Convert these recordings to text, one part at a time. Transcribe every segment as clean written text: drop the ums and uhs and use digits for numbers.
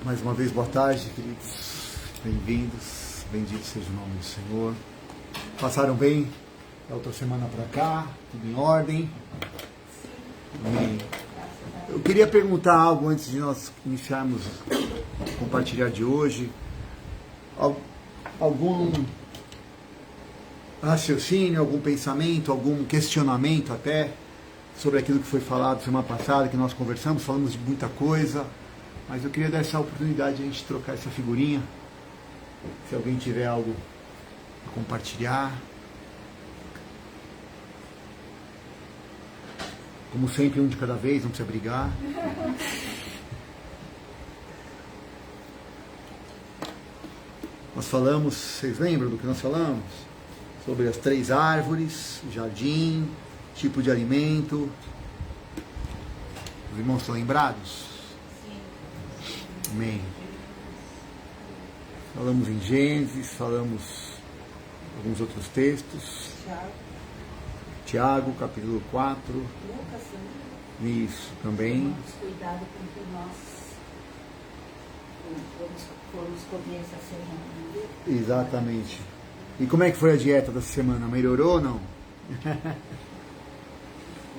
Mais uma vez, boa tarde, queridos. Bem-vindos. Bendito seja o nome do Senhor. Passaram bem da outra semana para cá? Tudo em ordem? Amém. Eu queria perguntar algo antes de nós iniciarmos o compartilhar de hoje. Algum raciocínio, algum pensamento, algum questionamento até sobre aquilo que foi falado semana passada, que nós conversamos, falamos de muita coisa. Mas eu queria dar essa oportunidade de a gente trocar essa figurinha. Se alguém tiver algo a compartilhar. Como sempre, um de cada vez, não precisa brigar. Nós falamos, vocês lembram do que nós falamos? Sobre as 3 árvores, jardim, tipo de alimento. Os irmãos estão lembrados? Amém. Falamos em Gênesis, falamos alguns outros textos. Tiago, capítulo 4. Lucas também. Isso, também. Cuidado com que nós formos comer essa semana. Exatamente. E como é que foi a dieta dessa semana? Melhorou ou não?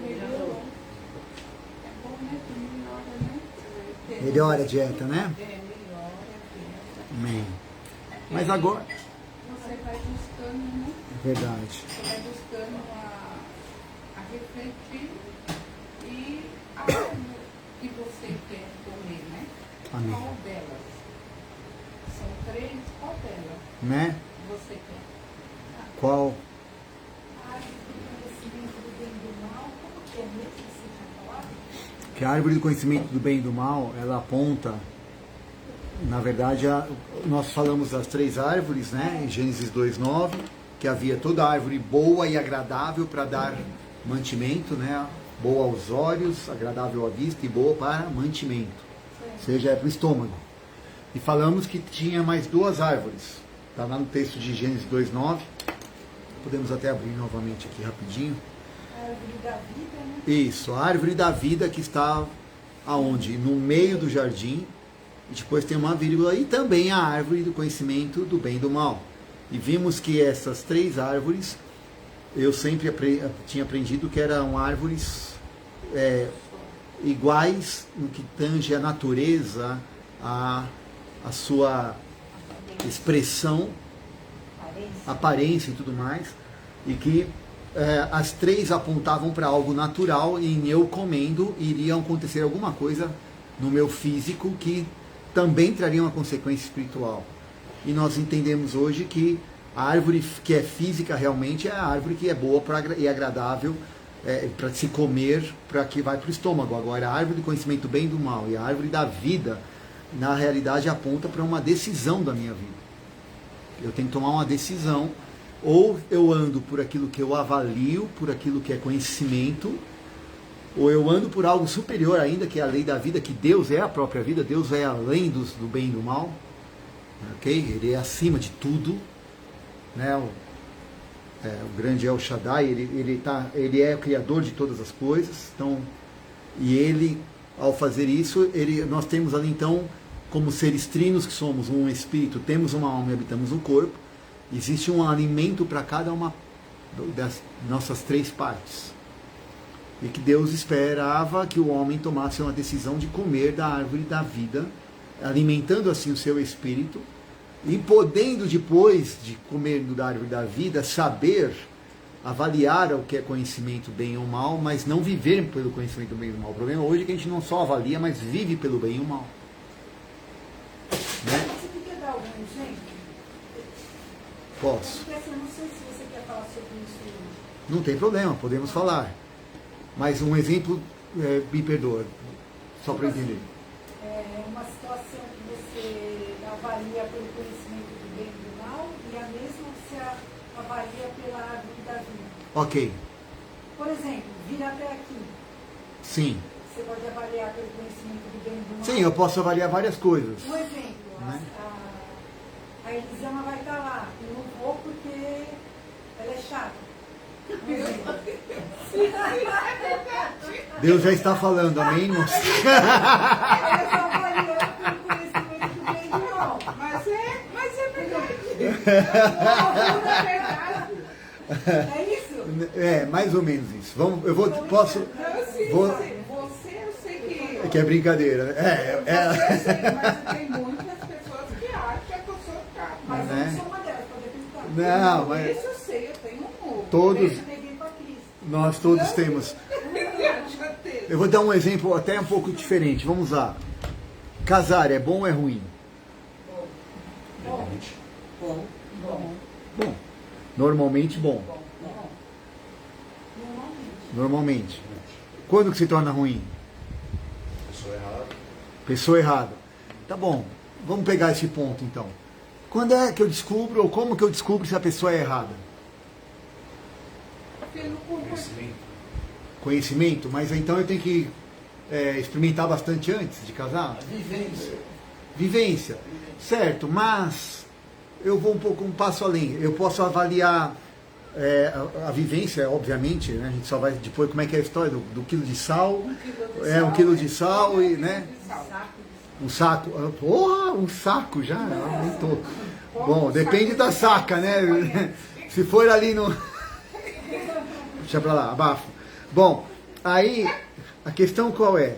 Melhorou. Melhora a dieta, né? Melhora a dieta. Amém. Mas agora... Você vai buscando, né? Verdade. Você vai buscando a refletir e algo que você quer comer, né? Amém. Qual delas? São 3, qual delas Né? você quer? Qual? Que a árvore do conhecimento do bem e do mal, ela aponta, na verdade, nós falamos das 3 árvores, né, em Gênesis 2:9, que havia toda árvore boa e agradável para dar mantimento, né, boa aos olhos, agradável à vista e boa para mantimento, ou seja, é para o estômago. E falamos que tinha mais 2 árvores, está lá no texto de Gênesis 2:9, podemos até abrir novamente aqui rapidinho. A árvore da vida, né? Isso, a árvore da vida que está aonde? No meio do jardim, e depois tem uma vírgula, e também a árvore do conhecimento do bem e do mal. E vimos que essas 3 árvores, eu sempre tinha aprendido que eram árvores iguais no que tange a natureza, a sua expressão, aparência e tudo mais, e que as 3 apontavam para algo natural, e em eu comendo iria acontecer alguma coisa no meu físico que também traria uma consequência espiritual. E nós entendemos hoje que a árvore que é física realmente é a árvore que é boa e agradável para se comer, para que vai para o estômago. Agora, a árvore do conhecimento do bem e do mal e a árvore da vida, na realidade, aponta para uma decisão da minha vida. Eu tenho que tomar uma decisão. Ou eu ando por aquilo que eu avalio, por aquilo que é conhecimento, ou eu ando por algo superior ainda, que é a lei da vida, que Deus é a própria vida, Deus é além do bem e do mal, ok? Ele é acima de tudo, né? O grande El Shaddai, ele é o criador de todas as coisas, então, e ele, ao fazer isso, nós temos ali então, como seres trinos que somos, um espírito, temos uma alma e habitamos um corpo. Existe um alimento para cada uma das nossas 3 partes. E que Deus esperava que o homem tomasse uma decisão de comer da árvore da vida, alimentando assim o seu espírito, e podendo, depois de comer da árvore da vida, saber avaliar o que é conhecimento bem ou mal, mas não viver pelo conhecimento do bem e do mal. O problema hoje é que a gente não só avalia, mas vive pelo bem e o mal. Né? Você podia dar algum exemplo? Posso. Porque assim, eu não sei se você quer falar sobre isso hoje. Não tem problema, podemos falar. Mas um exemplo, me perdoa, só para entender. Uma situação que você avalia pelo conhecimento do bem e do mal, e a mesma você avalia pela árvore da vida. Ok. Por exemplo, vir até aqui. Sim. Você pode avaliar pelo conhecimento do bem e do mal. Sim, eu posso avaliar várias coisas. Um exemplo, Né? a Elisama vai estar lá. Eu não vou porque ela é chata. Um exemplo. Deus já está falando, amém, irmãos? Ela está avaliando pelo conhecimento Na verdade. É isso? É, mais ou menos isso. Vamos, eu vou, posso... Não, sim, Vou- você eu sei que. Que é brincadeira, né? Você eu sei, mas tem muitas pessoas que acham que a pessoa tá. Mas Né? eu não sou uma delas, pode acreditar. Não, mas Isso eu sei, eu tenho um. todos, Eu neguei pra Cristo. nós todos temos. Já teve. Eu vou dar um exemplo até um pouco diferente. Vamos lá. Casar é bom ou é ruim? Bom, Bom, bom, Bom. Normalmente bom. bom. normalmente. Normalmente. Quando que se torna ruim? Pessoa errada. Pessoa errada. Tá bom. Vamos pegar esse ponto então. Quando é que eu descubro, ou como que eu descubro se a pessoa é errada? Pelo comportamento. Conhecimento. Conhecimento? Mas então eu tenho que experimentar bastante antes de casar? Vivência. Vivência. Certo, mas eu vou um passo além. Eu posso avaliar a vivência, obviamente, né? A gente só vai depois, como é que é a história do quilo de sal. Um quilo de sal e, né? Um saco. Porra, um saco já, aumentou. Bom, depende da saca, né? Se for ali no... Deixa pra lá, abafo. Bom, aí a questão qual é?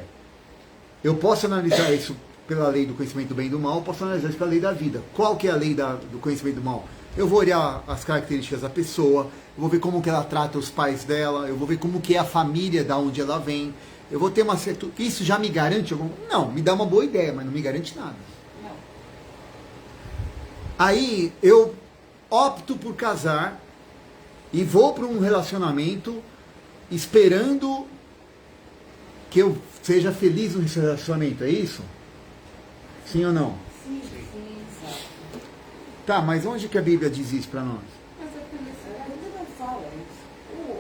Eu posso analisar isso pela lei do conhecimento do bem e do mal, posso analisar isso pela lei da vida. Qual que é a lei do conhecimento do mal? Eu vou olhar as características da pessoa, eu vou ver como que ela trata os pais dela, eu vou ver como que é a família da onde ela vem. Eu vou ter uma certa... Isso já me garante algum... Não, me dá uma boa ideia, mas não me garante nada. Não. Aí eu opto por casar e vou para um relacionamento esperando que eu seja feliz no relacionamento, é isso? Sim ou não? Sim. Tá, mas onde que a Bíblia diz isso para nós? Mas a felicidade não fala isso.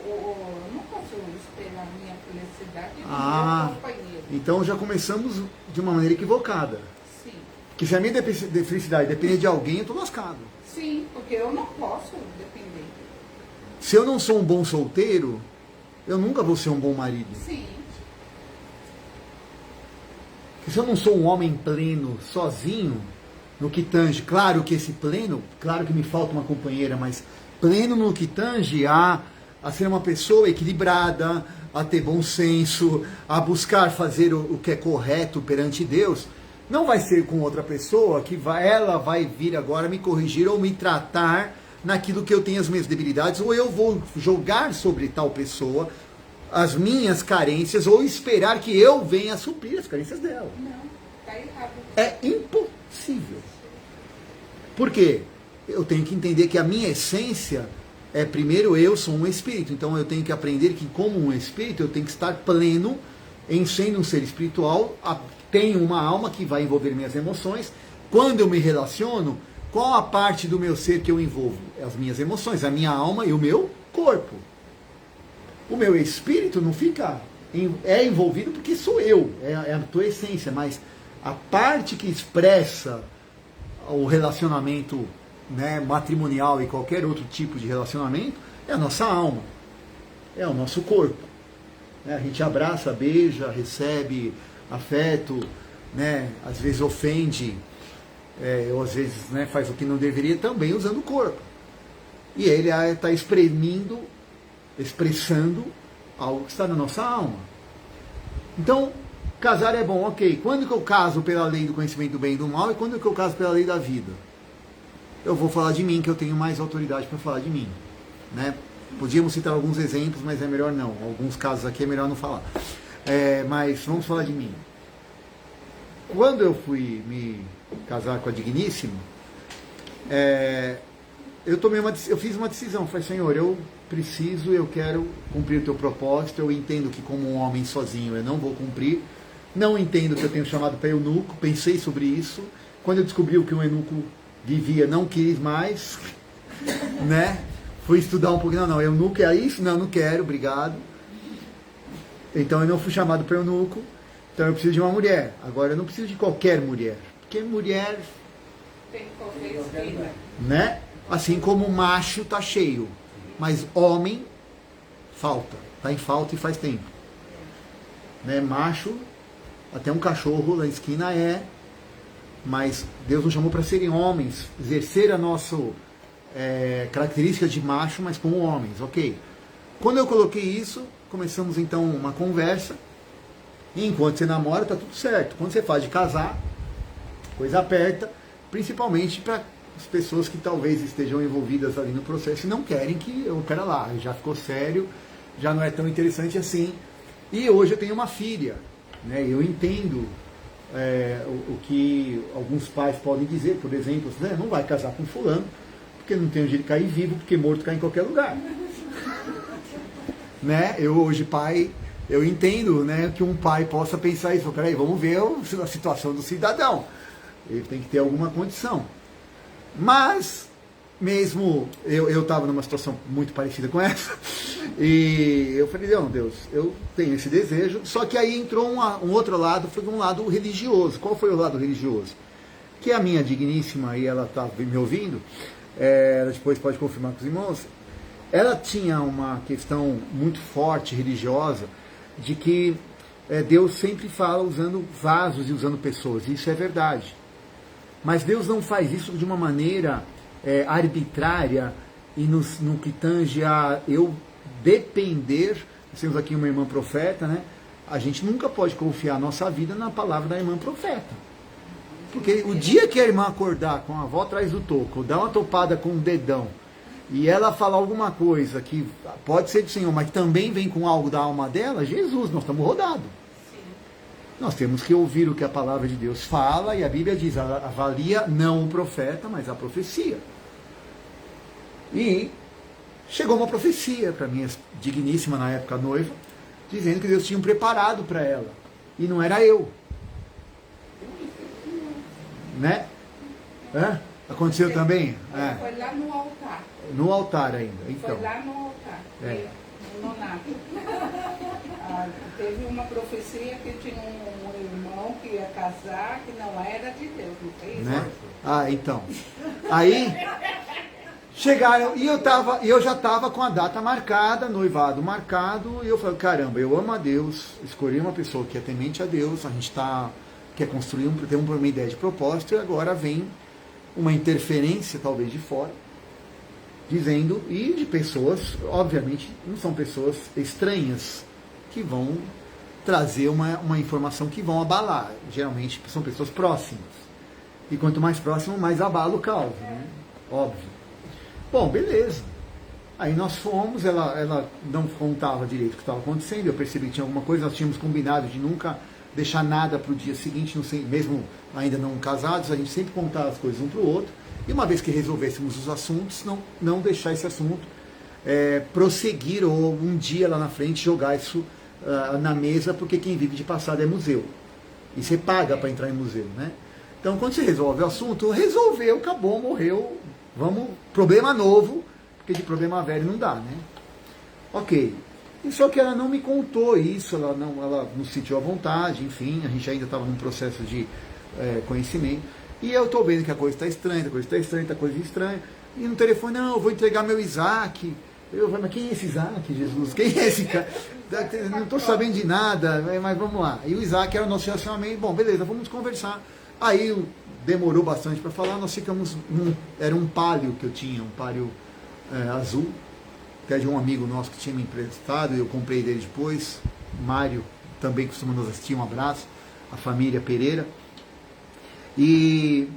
Eu não posso esperar a minha felicidade do Ah. meu companheiro. Então já começamos de uma maneira equivocada. Sim. Que se a minha felicidade depender de alguém, eu tô lascado. Sim, porque eu não posso depender. Se eu não sou um bom solteiro, eu nunca vou ser um bom marido. Sim. Porque se eu não sou um homem pleno, sozinho, no que tange, claro que esse pleno, claro que me falta uma companheira, mas pleno no que tange a ser uma pessoa equilibrada, a ter bom senso, a buscar fazer o que é correto perante Deus, não vai ser com outra pessoa que ela vai vir agora me corrigir ou me tratar naquilo que eu tenho as minhas debilidades, ou eu vou jogar sobre tal pessoa as minhas carências, ou esperar que eu venha suprir as carências dela. Não, tá errado. É impossível. Por quê? Eu tenho que entender que a minha essência é, primeiro, eu sou um espírito. Então eu tenho que aprender que, como um espírito, eu tenho que estar pleno em sendo um ser espiritual. Tenho uma alma que vai envolver minhas emoções. Quando eu me relaciono, qual a parte do meu ser que eu envolvo? As minhas emoções, a minha alma e o meu corpo. O meu espírito não fica... É envolvido porque sou eu, é a tua essência, mas a parte que expressa o relacionamento, né, matrimonial e qualquer outro tipo de relacionamento é a nossa alma, é o nosso corpo. A gente abraça, beija, recebe afeto, né, às vezes ofende, ou às vezes, né, faz o que não deveria, também usando o corpo. E ele está expressando algo que está na nossa alma. Então, casar é bom, ok. Quando que eu caso pela lei do conhecimento do bem e do mal, e quando que eu caso pela lei da vida? Eu vou falar de mim, que eu tenho mais autoridade para falar de mim, né? Podíamos citar alguns exemplos, mas é melhor não. Alguns casos aqui é melhor não falar. Mas vamos falar de mim. Quando eu fui me casar com a Digníssima, eu fiz uma decisão. Falei, Senhor, eu quero cumprir o teu propósito. Eu entendo que como um homem sozinho eu não vou cumprir. Não entendo que eu tenho chamado para eunuco. Pensei sobre isso. Quando eu descobri o que um eunuco vivia, não quis mais, né? Fui estudar um pouquinho. Não, eunuco é isso? Não quero, obrigado. Então eu não fui chamado para eunuco. Então eu preciso de uma mulher. Agora eu não preciso de qualquer mulher. Porque mulher, Tem qualquer esquina. né? Assim como macho tá cheio. Mas homem, falta. Tá em falta e faz tempo. Né? Macho, até um cachorro na esquina mas Deus nos chamou para serem homens, exercer características de macho, mas como homens, ok. Quando eu coloquei isso, começamos então uma conversa, e enquanto você namora, tá tudo certo. Quando você faz de casar, coisa aperta, principalmente para as pessoas que talvez estejam envolvidas ali no processo e não querem que, pera lá, já ficou sério, já não é tão interessante assim. E hoje eu tenho uma filha, né? Eu entendo o que alguns pais podem dizer, por exemplo, né? Não vai casar com fulano, porque não tem o jeito de cair vivo, porque morto cai em qualquer lugar. Né? Eu hoje, pai, eu entendo, né, que um pai possa pensar isso. Peraí, vamos ver a situação do cidadão. Ele tem que ter alguma condição. Mas, mesmo eu estava numa situação muito parecida com essa, e eu falei, não, Deus, eu tenho esse desejo, só que aí entrou um outro lado, foi um lado religioso. Qual foi o lado religioso? Que a minha digníssima, e ela está me ouvindo, ela depois pode confirmar com os irmãos, ela tinha uma questão muito forte, religiosa, de que Deus sempre fala usando vasos e usando pessoas, e isso é verdade. Mas Deus não faz isso de uma maneira arbitrária e no que tange a eu depender. Nós temos aqui uma irmã profeta, né? A gente nunca pode confiar a nossa vida na palavra da irmã profeta. Porque o dia que a irmã acordar com a avó atrás do toco, dar uma topada com o dedão, e ela falar alguma coisa que pode ser do Senhor, mas também vem com algo da alma dela, Jesus, nós estamos rodados. Nós temos que ouvir o que a palavra de Deus fala, e a Bíblia diz, avalia não o profeta, mas a profecia. E chegou uma profecia para minha digníssima, na época noiva, dizendo que Deus tinha um preparado para ela. E não era eu. Né? Aconteceu também? Foi lá no altar. No altar ainda, então. Foi lá no altar. No nonato. Teve uma profecia que tinha um irmão que ia casar, que não era de Deus, não fez? Né? Então. Aí chegaram, e eu já estava com a data marcada, noivado marcado, e eu falei, caramba, eu amo a Deus, escolhi uma pessoa que é temente a Deus, a gente quer construir, tem uma ideia de propósito, e agora vem uma interferência, talvez de fora, dizendo, e de pessoas, obviamente, não são pessoas estranhas, que vão trazer uma informação que vão abalar. Geralmente são pessoas próximas. E quanto mais próximo, mais abalo causa, né? Óbvio. Bom, beleza. Aí nós fomos, ela não contava direito o que estava acontecendo, eu percebi que tinha alguma coisa, nós tínhamos combinado de nunca deixar nada para o dia seguinte, mesmo ainda não casados, a gente sempre contava as coisas um para o outro, e uma vez que resolvêssemos os assuntos, não deixar esse assunto prosseguir, ou um dia lá na frente jogar isso na mesa, porque quem vive de passado é museu. E você paga para entrar em museu, né? Então, quando você resolve o assunto, resolveu, acabou, morreu, problema novo, porque de problema velho não dá, né? Ok. E só que ela não me contou isso, ela não sentiu à vontade, enfim, a gente ainda estava num processo de conhecimento, e eu estou vendo que a coisa está estranha, e no telefone, não, eu vou entregar meu Isaac. Eu falei, mas quem é esse Isaac, Jesus? Quem é esse cara? Não estou sabendo de nada, mas vamos lá. E o Isaac era o nosso relacionamento. Bom, beleza, vamos conversar. Aí demorou bastante para falar, nós ficamos, era um Palio que eu tinha, um Palio azul, que é de um amigo nosso que tinha me emprestado, e eu comprei dele depois. Mário também costuma nos assistir, um abraço, a família Pereira. E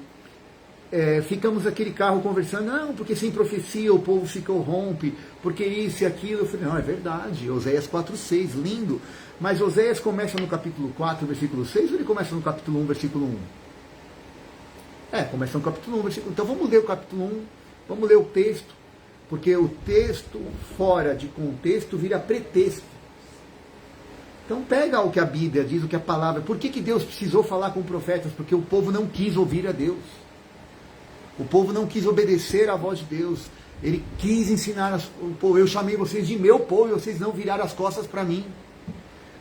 ficamos naquele carro conversando, não, porque sem profecia o povo se corrompe, porque isso e aquilo. Eu falei, não, é verdade, Oséias 4:6, lindo, mas Oséias começa no capítulo 4, versículo 6, ou ele começa no capítulo 1, versículo 1? Começa no capítulo 1, versículo 1. Então vamos ler o capítulo 1, vamos ler o texto, porque o texto fora de contexto vira pretexto. Então pega o que a Bíblia diz, o que a palavra... Por que Deus precisou falar com profetas? Porque o povo não quis ouvir a Deus. O povo não quis obedecer à voz de Deus. Ele quis ensinar o povo. Eu chamei vocês de meu povo e vocês não viraram as costas para mim.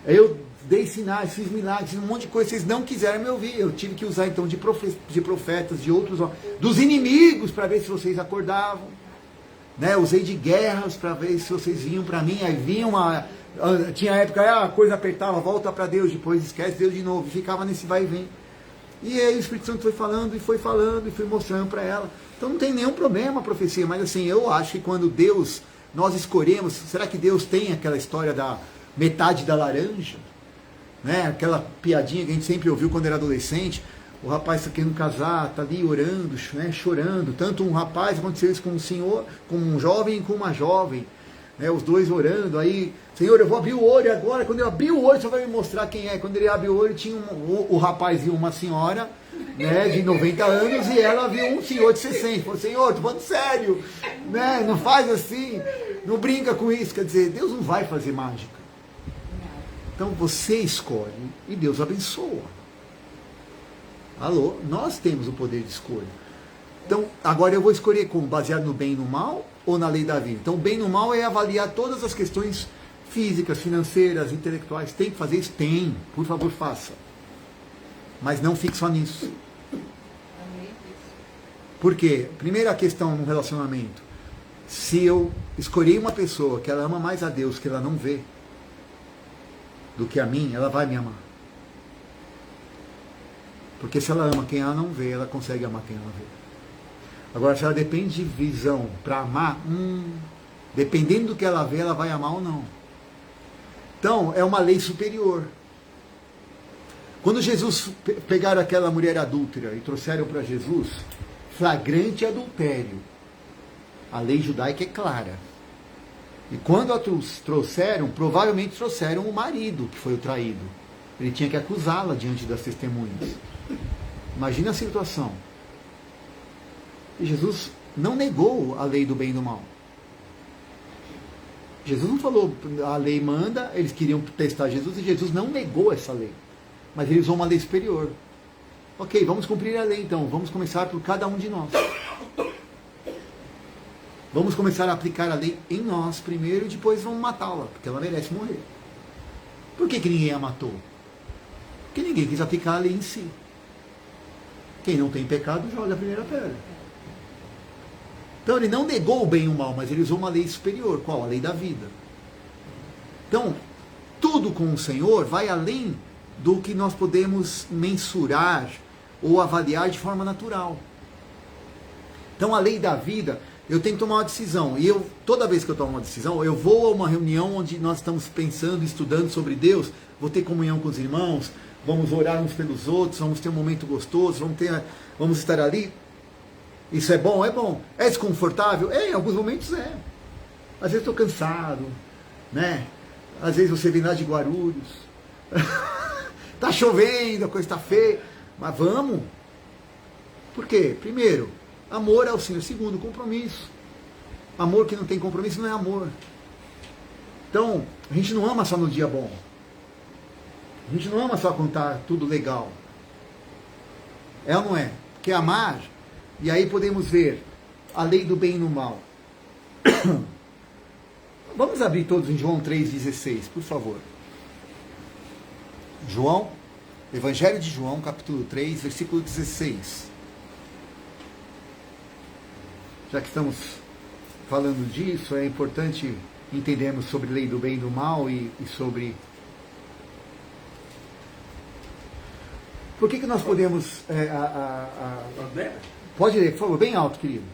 Eu dei sinais, fiz milagres, um monte de coisa. Vocês não quiseram me ouvir. Eu tive que usar então de profetas, de outros, dos inimigos, para ver se vocês acordavam. Né? Usei de guerras para ver se vocês vinham para mim. Aí vinha tinha época, a coisa apertava, volta para Deus, depois esquece Deus de novo. Ficava nesse vai e vem. E aí o Espírito Santo foi falando e foi mostrando para ela. Então não tem nenhum problema a profecia, mas assim, eu acho que quando Deus, nós escolhemos, será que Deus tem aquela história da metade da laranja? Né? Aquela piadinha que a gente sempre ouviu quando era adolescente, o rapaz está querendo casar, está ali orando, né, chorando, tanto um rapaz, aconteceu isso com um senhor, com um jovem e com uma jovem, né, os dois orando, aí, Senhor, eu vou abrir o olho agora, quando eu abrir o olho, você vai me mostrar quem é. Quando ele abre o olho, tinha o rapaz viu uma senhora, né, de 90 anos, e ela viu um senhor de 60, falou, Senhor, tô falando sério, né, não faz assim, não brinca com isso, quer dizer, Deus não vai fazer mágica. Então você escolhe e Deus abençoa. Alô? Nós temos o poder de escolha. Então, agora eu vou escolher como? Baseado no bem e no mal ou na lei da vida? Então, o bem e no mal é avaliar todas as questões físicas, financeiras, intelectuais. Tem que fazer isso? Tem. Por favor, faça. Mas não fique só nisso. Por quê? Primeira questão no relacionamento. Se eu escolher uma pessoa que ela ama mais a Deus, que ela não vê, do que a mim, ela vai me amar. Porque se ela ama quem ela não vê, ela consegue amar quem ela vê. Agora, se ela depende de visão para amar, dependendo do que ela vê, ela vai amar ou não. Então, é uma lei superior. Quando Jesus pegaram aquela mulher adúltera e trouxeram para Jesus, flagrante adultério. A lei judaica é clara. E quando a trouxeram, provavelmente trouxeram o marido, que foi o traído. Ele tinha que acusá-la diante das testemunhas. Imagina a situação. E Jesus não negou a lei do bem e do mal. Jesus não falou, a lei manda, eles queriam testar Jesus, e Jesus não negou essa lei. Mas ele usou uma lei superior. Ok, vamos cumprir a lei então, vamos começar por cada um de nós. Vamos começar a aplicar a lei em nós primeiro e depois vamos matá-la, porque ela merece morrer. Por que ninguém a matou? Porque ninguém quis aplicar a lei em si. Quem não tem pecado, joga a primeira pedra. Então ele não negou o bem e o mal, mas ele usou uma lei superior. Qual? A lei da vida. Então, tudo com o Senhor vai além do que nós podemos mensurar ou avaliar de forma natural. Então a lei da vida, eu tenho que tomar uma decisão. E toda vez que eu tomo uma decisão, eu vou a uma reunião onde nós estamos pensando, estudando sobre Deus, vou ter comunhão com os irmãos, vamos orar uns pelos outros, vamos ter um momento gostoso, vamos estar ali. Isso é bom? É bom. É desconfortável? É, em alguns momentos é. Às vezes estou cansado, né? Às vezes você vem lá de Guarulhos, tá chovendo, a coisa está feia, mas vamos. Por quê? Primeiro, amor ao Senhor. Segundo, compromisso. Amor que não tem compromisso não é amor. Então, a gente não ama só no dia bom. A gente não ama só quando está tudo legal. É ou não é? Porque amar, e aí podemos ver a lei do bem e do mal. Vamos abrir todos em João 3,16, por favor. João, Evangelho de João, capítulo 3, versículo 16. Já que estamos falando disso, é importante entendermos sobre lei do bem e do mal e sobre... Por que nós podemos... Pode ler, por favor, bem alto, querido.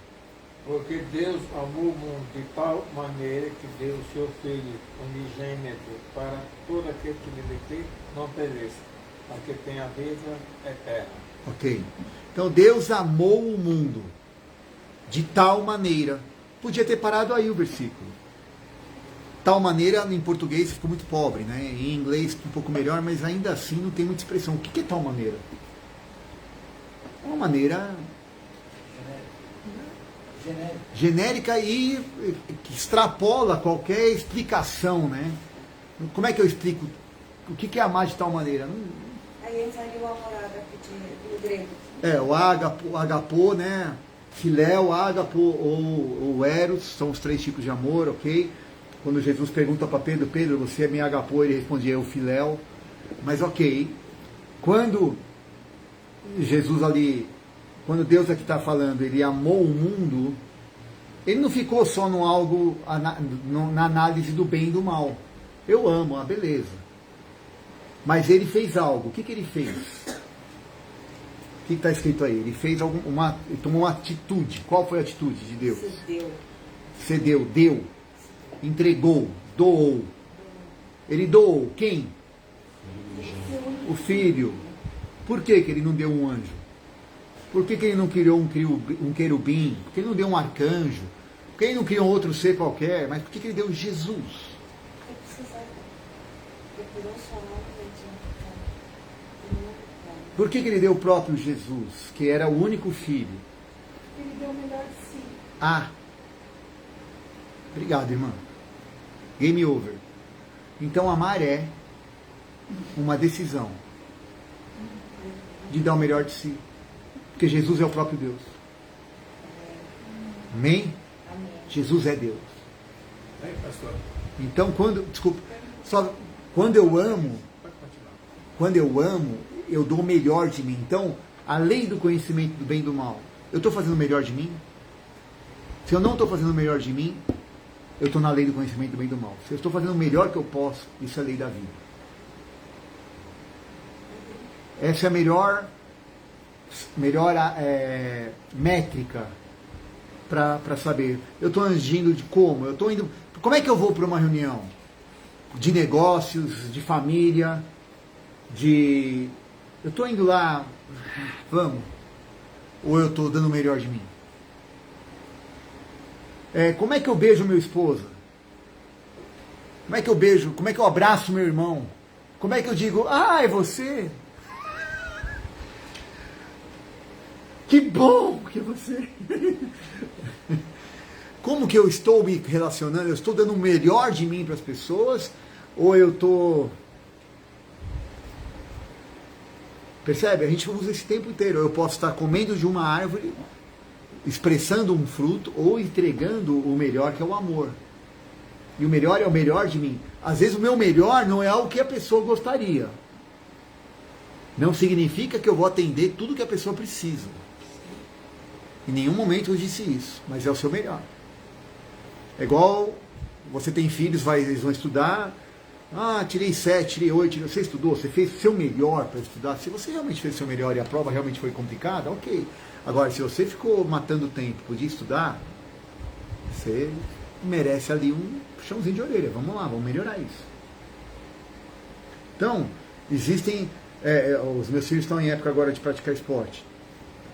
Porque Deus amou o mundo de tal maneira que deu o seu Filho unigênito para todo aquele que nele crê não pereça, mas que tenha a vida eterna. Ok. Então Deus amou o mundo de tal maneira. Podia ter parado aí o versículo. Tal maneira, em português ficou muito pobre, né? Em inglês um pouco melhor, mas ainda assim não tem muita expressão. O que é tal maneira? É uma maneira genérica e que extrapola qualquer explicação, né? Como é que eu explico? O que é amar de tal maneira? Aí entra ali o amor do grego. É, o agapô, né? Filéu, ágapo ou o eros, são os três tipos de amor, ok? Quando Jesus pergunta para Pedro, Pedro, você é minha agapô, ele respondia, eu filéu. Mas ok, quando Jesus ali, quando Deus aqui está falando, ele amou o mundo, ele não ficou só no algo, na análise do bem e do mal. Eu amo, beleza. Mas ele fez algo. O que ele fez? O que está escrito aí? Ele fez ele tomou uma atitude. Qual foi a atitude de Deus? Cedeu, deu, entregou, doou. Ele doou quem? O Filho. Por que ele não deu um anjo? Por que ele não criou um querubim? Por que ele não deu um arcanjo? Por que ele não criou outro ser qualquer? Mas por que ele deu Jesus? Por que ele deu o próprio Jesus, que era o único filho? Ele deu o melhor de si. Ah, obrigado, irmã. Game over. Então amar é uma decisão de dar o melhor de si. Porque Jesus é o próprio Deus. Amém? Jesus é Deus. Aí, pastor. Então quando eu amo, eu dou o melhor de mim. Então, a lei do conhecimento do bem e do mal, eu estou fazendo o melhor de mim? Se eu não estou fazendo o melhor de mim, eu estou na lei do conhecimento do bem e do mal. Se eu estou fazendo o melhor que eu posso, isso é a lei da vida. Essa é a melhor métrica para saber. Eu estou agindo de como? Como é que eu vou para uma reunião? De negócios, de família, eu estou indo lá, vamos? Ou eu estou dando o melhor de mim? Como é que eu beijo meu esposo? Como é que eu beijo? Como é que eu abraço meu irmão? Como é que eu digo, é você? Que bom que é você! Como que eu estou me relacionando? Eu estou dando o melhor de mim para as pessoas? Ou eu estou... Percebe? A gente usa esse tempo inteiro. Eu posso estar comendo de uma árvore, expressando um fruto, ou entregando o melhor, que é o amor. E o melhor é o melhor de mim. Às vezes o meu melhor não é o que a pessoa gostaria. Não significa que eu vou atender tudo que a pessoa precisa. Em nenhum momento eu disse isso, mas é o seu melhor. É igual, você tem filhos, eles vão estudar, tirei 7, tirei 8, você estudou, você fez o seu melhor para estudar. Se você realmente fez o seu melhor e a prova realmente foi complicada, ok. Agora, se você ficou matando tempo, podia estudar, você merece ali um puxãozinho de orelha. Vamos lá, vamos melhorar isso. Então, existem... os meus filhos estão em época agora de praticar esporte.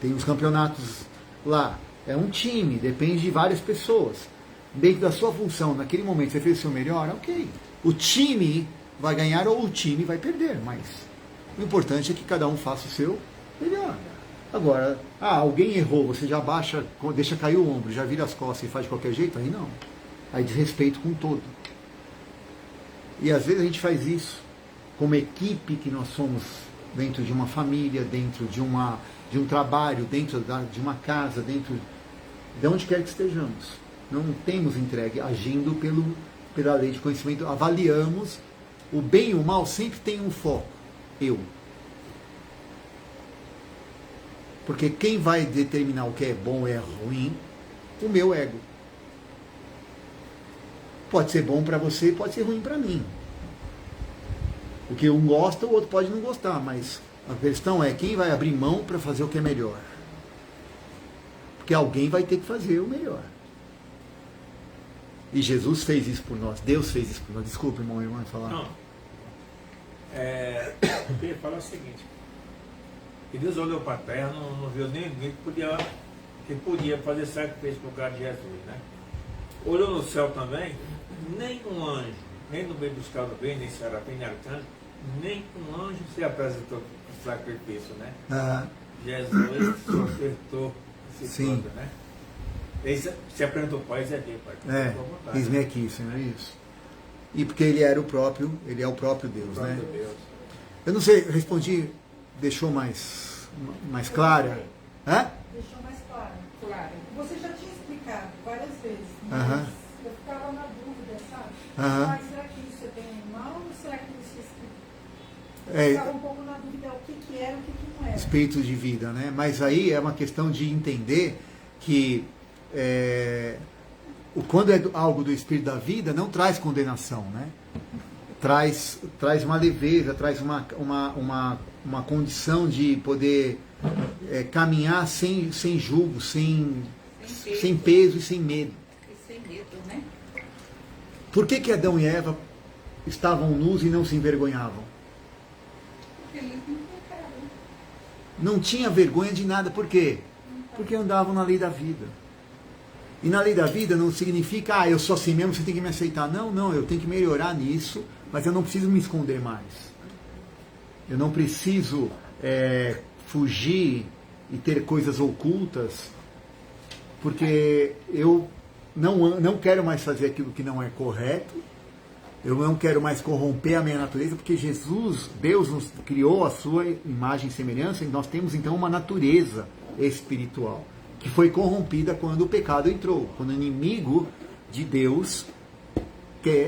Tem os campeonatos lá. É um time, depende de várias pessoas. Dentro da sua função, naquele momento, você fez o seu melhor, ok. O time vai ganhar ou o time vai perder, mas o importante é que cada um faça o seu melhor. Agora, alguém errou, você já baixa, deixa cair o ombro, já vira as costas e faz de qualquer jeito, aí não. Aí desrespeito com todo. E às vezes a gente faz isso como equipe que nós somos, dentro de uma família, dentro de um trabalho, dentro de uma casa, dentro de onde quer que estejamos. Não temos entregue, agindo pela lei de conhecimento, avaliamos o bem e o mal, sempre tem um foco, eu. Porque quem vai determinar o que é bom ou é ruim? O meu ego. Pode ser bom para você, pode ser ruim para mim. O que um gosta, o outro pode não gostar, mas a questão é quem vai abrir mão para fazer o que é melhor. Porque alguém vai ter que fazer o melhor. E Jesus fez isso por nós, Deus fez isso por nós. Desculpa, irmão e irmã, falar. Não. Eu queria falar o seguinte, que Deus olhou para a terra, não viu ninguém que podia fazer sacrifício por causa de Jesus, né? Olhou no céu também, nem um anjo, nem no meio dos bem, nem serafim, nem arcanjo, nem um anjo se apresentou para sacrifício, né? Jesus se ofertou esse todo, né? Ele se apresentou para Ezequiel, pai. Eis-me aqui, Senhor, é isso. E porque ele é o próprio Deus, né? Deus. Eu não sei, respondi, deixou mais clara? Deixou mais claro. Você já tinha explicado várias vezes, mas eu ficava na dúvida, sabe? Será que isso é bem animal ou será que isso é espírito? Eu ficava um pouco na dúvida o que era e o que não era. Espírito de vida, né? Mas aí é uma questão de entender que quando é algo do espírito da vida, não traz condenação, né? Traz uma leveza, traz uma condição de poder caminhar sem julgo, sem peso e sem medo. E sem medo, né? Por que Adão e Eva estavam nus e não se envergonhavam? Porque eles não pecaram. Não tinha vergonha de nada. Por quê? Porque andavam na lei da vida. E na lei da vida não significa, eu sou assim mesmo, você tem que me aceitar. Não, não, eu tenho que melhorar nisso, mas eu não preciso me esconder mais. Eu não preciso fugir e ter coisas ocultas, porque eu não quero mais fazer aquilo que não é correto, eu não quero mais corromper a minha natureza, porque Deus nos criou a sua imagem e semelhança, e nós temos então uma natureza espiritual, que foi corrompida quando o pecado entrou, quando o inimigo de Deus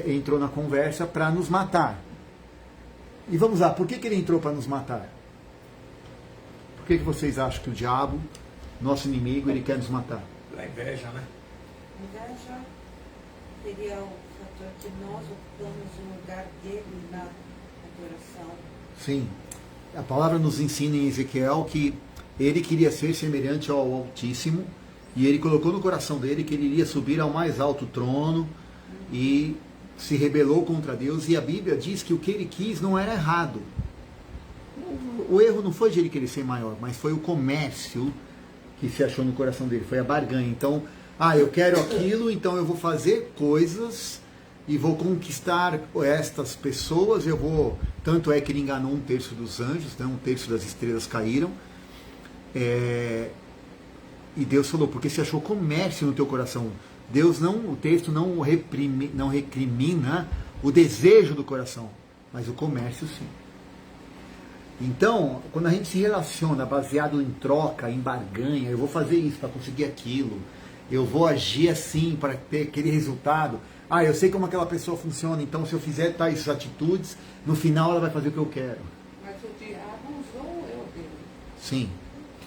entrou na conversa para nos matar. E vamos lá, por que ele entrou para nos matar? Por que vocês acham que o diabo, nosso inimigo, ele quer nos matar? A inveja, né? A inveja seria o fator que nós ocupamos o lugar dele na adoração. Sim. A palavra nos ensina em Ezequiel que ele queria ser semelhante ao Altíssimo, e ele colocou no coração dele que ele iria subir ao mais alto trono, e se rebelou contra Deus, e a Bíblia diz que o que ele quis não era errado. O erro não foi de ele querer ser maior, mas foi o comércio que se achou no coração dele, foi a barganha. Então, eu quero aquilo, então eu vou fazer coisas e vou conquistar estas pessoas, tanto é que ele enganou 1/3 dos anjos, né? 1/3 das estrelas caíram, e Deus falou, porque você achou comércio no teu coração. O texto não recrimina o desejo do coração, mas o comércio sim. Então, quando a gente se relaciona baseado em troca, em barganha, eu vou fazer isso para conseguir aquilo, eu vou agir assim para ter aquele resultado. Eu sei como aquela pessoa funciona, então se eu fizer tais atitudes, no final ela vai fazer o que eu quero. Mas o diabo usou o eu dele. Sim.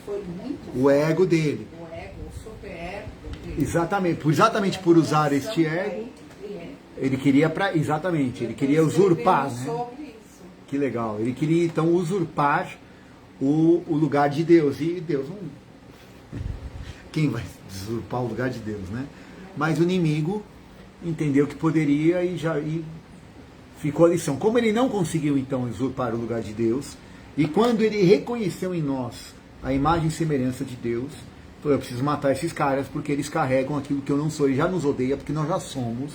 Foi muito O ego dele. O ego, o super ego dele. Exatamente por usar este ego, ele queria ele queria usurpar, né? Sobre isso. Que legal. Ele queria então usurpar o lugar de Deus. E Deus não. Quem vai usurpar o lugar de Deus, né? Mas o inimigo entendeu que poderia e ficou a lição. Como ele não conseguiu então usurpar o lugar de Deus, e quando ele reconheceu em nós a imagem e semelhança de Deus, falou, eu preciso matar esses caras porque eles carregam aquilo que eu não sou. Ele já nos odeia porque nós já somos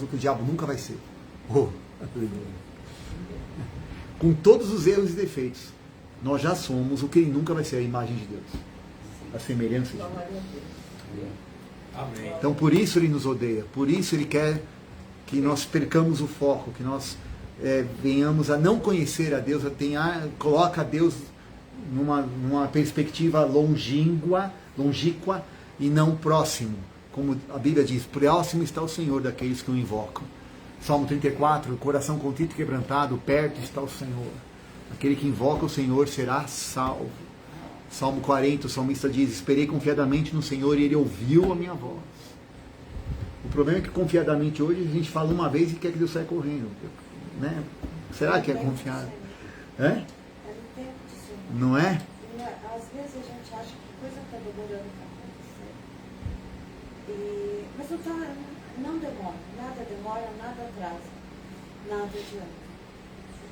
o que o diabo nunca vai ser. Com todos os erros e defeitos, nós já somos o que ele nunca vai ser, a imagem de Deus, a semelhança de Deus. Amém. Então por isso ele nos odeia, por isso ele quer que nós percamos o foco, que nós venhamos a não conhecer a Deus, coloca a Deus numa perspectiva longínqua e não próximo. Como a Bíblia diz, próximo está o Senhor daqueles que o invocam. Salmo 34, coração contrito e quebrantado, perto está o Senhor. Aquele que invoca o Senhor será salvo. Salmo 40, o salmista diz, esperei confiadamente no Senhor e Ele ouviu a minha voz. O problema é que confiadamente hoje a gente fala uma vez e quer que Deus saia correndo. Né? Será que é confiado? Não é? Às vezes a gente acha que coisa está demorando para acontecer. Mas não demora, nada demora, nada atrasa, nada adianta.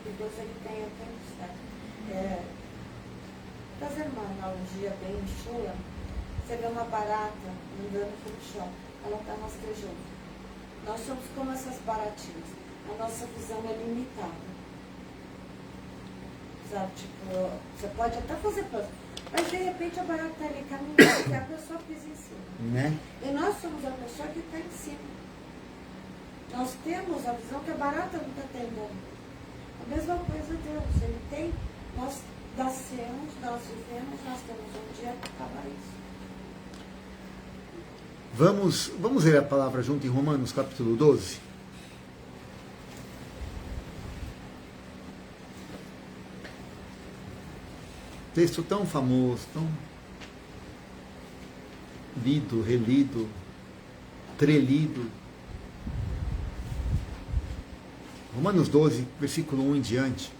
Porque Deus ele tem o tempo certo. Fazendo uma analogia bem chula, você vê uma barata andando pelo chão, ela está rastejando. Nós somos como essas baratinhas, a nossa visão é limitada. Sabe, tipo, você pode até fazer plano, mas de repente a barata está ali caminhando e a pessoa pisa em cima. Né? E nós somos a pessoa que está em cima. Nós temos a visão que a barata não está tendo. A mesma coisa Deus, ele tem, nós nascemos, nós vivemos, nós temos um dia para acabar isso. Vamos ler a palavra junto em Romanos capítulo 12? Texto tão famoso, tão lido, relido, trelido. Romanos 12, versículo 1 em diante.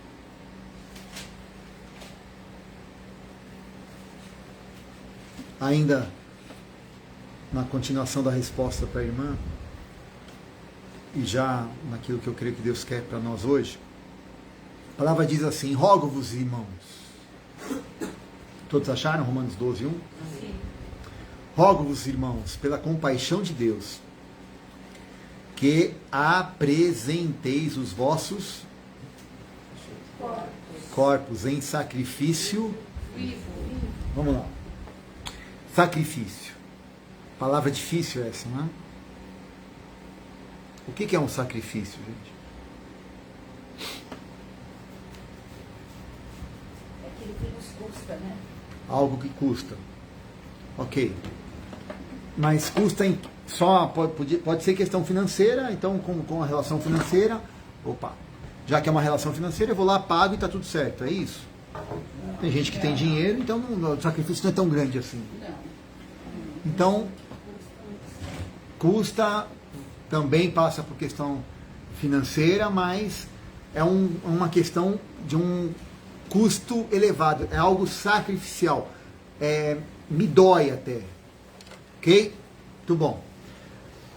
ainda na continuação da resposta para a irmã, e já naquilo que eu creio que Deus quer para nós hoje, a palavra diz assim: rogo-vos, irmãos. Todos acharam Romanos 12, 1? Sim. Rogo-vos, irmãos, pela compaixão de Deus, que apresenteis os vossos corpos em sacrifício Vivo. Vamos lá. Sacrifício. Palavra difícil essa, não é? O que é um sacrifício, gente? É aquilo que nos custa, né? Algo que custa. Ok. Mas custa em só pode ser questão financeira, então com a relação financeira, opa, já que é uma relação financeira, eu vou lá, pago e está tudo certo, é isso? Tem gente que tem dinheiro, então o sacrifício não é tão grande assim. Não. Então, custa também passa por questão financeira, mas é uma questão de um custo elevado, é algo sacrificial, me dói até, ok? Muito bom.